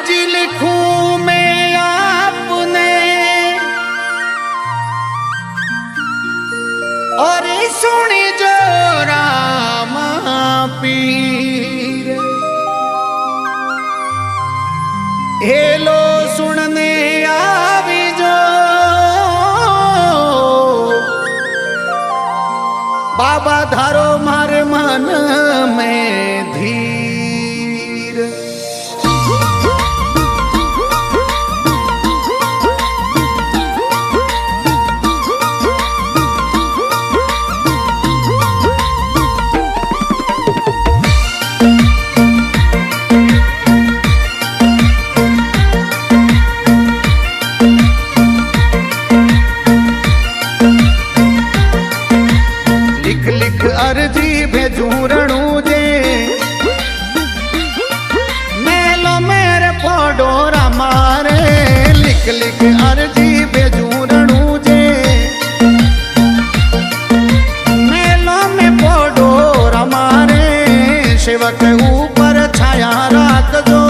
अर्जी लिखूं मैं आपने और सुनी जो रामा पीर हेलो सुनने आवी जो बाबा धारो मारे मन में धीर अर्जी भेजू रणू जे मेलो मेरे फोडोरा मारे लिख लिख अर्जी भेजू रणू जे मेलो में फोडोरा मारे सेवक ऊपर छाया राख दो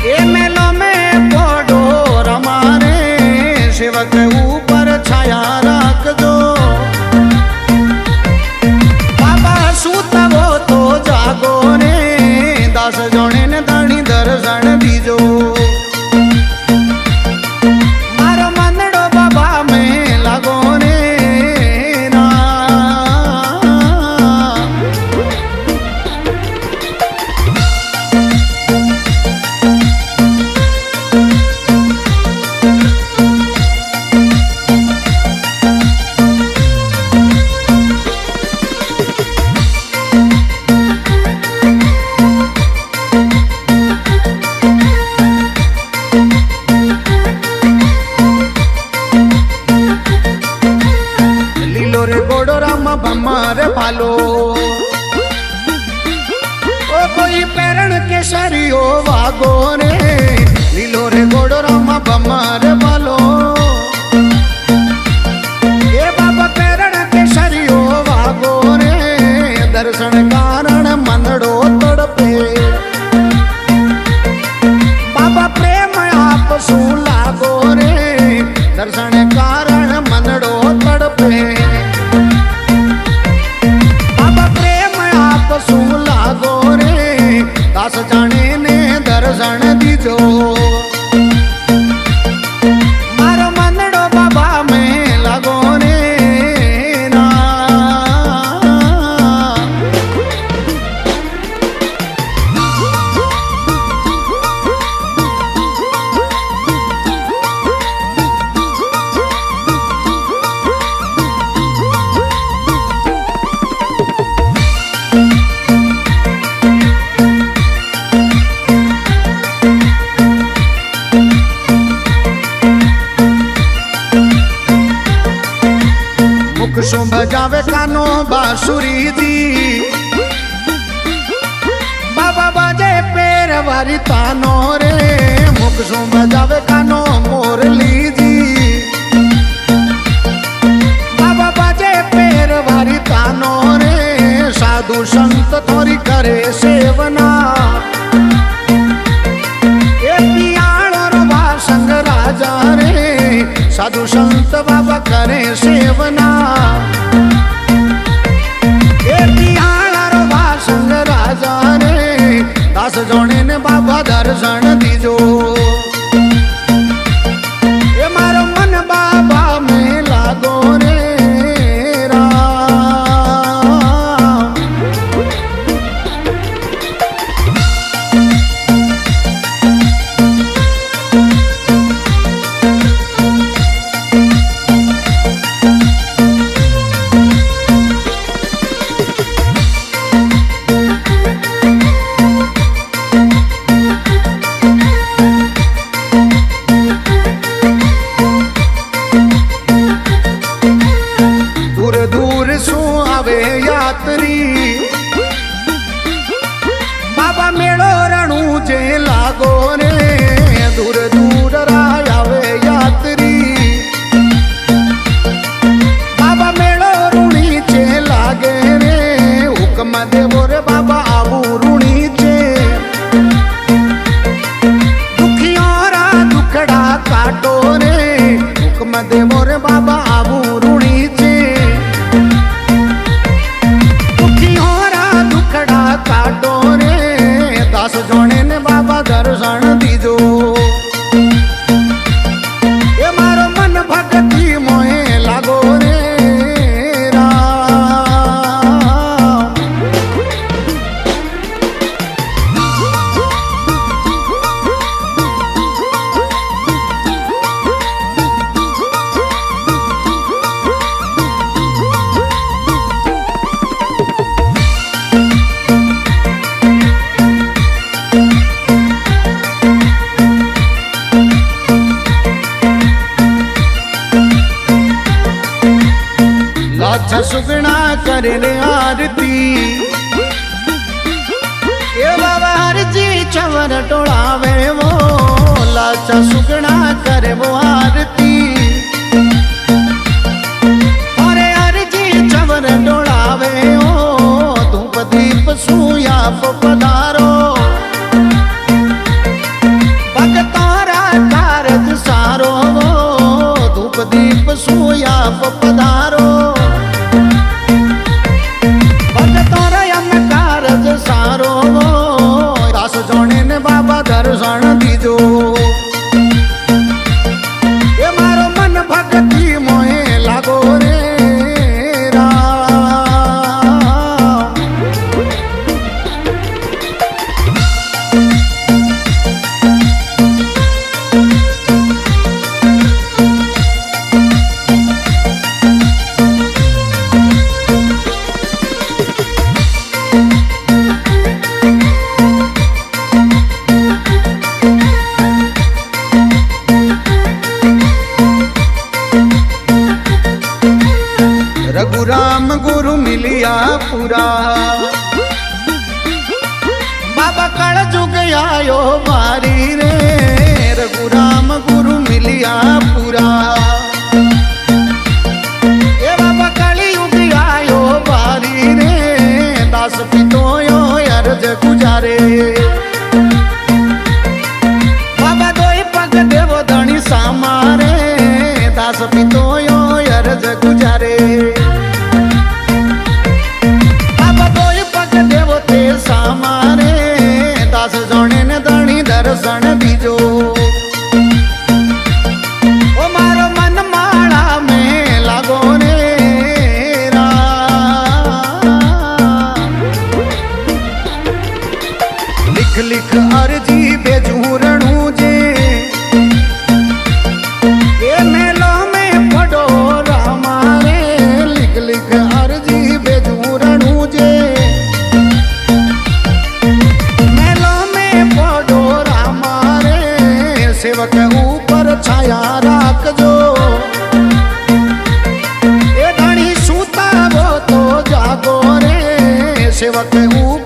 ये मेलो में फोडोरा मारे सेवक ऊपर छाया राख दो दास जोने ने दाणी दर्शन दीजो मारो मनड़ो बाबा में लागो ने भमार भालो ओ कोई पैरण के सरियो वागो रे लीलो रे गोड़ो रामा भमार भालो ये बाबा पैरण के सरियो वागो रे दर्शन कारण मनड़ो तड़पे बाबा प्रेम आप सू लागो रे दर्शन कारण मनड़ो तड़पे लागो रे दास जाने ने दर्शन दीजो मारो मनड़ो बाबा में लागो रे शुभ जावे कानो बांसुरी जी बाबा बाजे पैर वारी तानो रे मुख शुभ जावे कानो मोरली जी बाबा बाजे पैर वारी तानो रे साधु संत थोड़ी करे सेवना ये पियाणो वासंग राजा रे साधु संत बाबा करे सेवना ये पियाणो वासंग राजा रे दास जोने ने बाबा दर्शन दीजो ये मारो मन बाबा में लागो रे જોણે ને બાબા દર્શન દીધો એ મારો મન ભક્તિ મોહે લાગો રે सुगना करे रे आरती ए बाबा हर जी चवर टोड़ावे वो लाचा सुगना करे वो आरती अरे हर जी चवर टोड़ावे ओ धूप दीप सूया पधारो भगतारा कारज सारो धूप दीप सूया पधारो सारो दास जोणे ने बाबा दर्शन दीजो ये मारो मन भक्ति मोहे लागो रे रघुराम गुरु मिलिया पूरा बाबा कल जुग आयो बारी रे रघुराम गुरु मिलिया पूरा ए बाबा कली युग आयो बारी रे दास पितो यो अर्ज गुजारे बाबा दोई पग देवो धनी सामारे दास पितो यो अर्ज गुजारे सामारे दास जोणे ने धणी दर्शन दीजो ओ मारो मन माला में लागो रे लिख लिख अर्जी भेजू रणू जे ये मेलो में पढ़ो रामा रे लिख लिख अर्जी भेजू रणू जे सेवक ऊपर छाया राखजो ए धनी सूता वो तो जागो रे सेवक ऊपर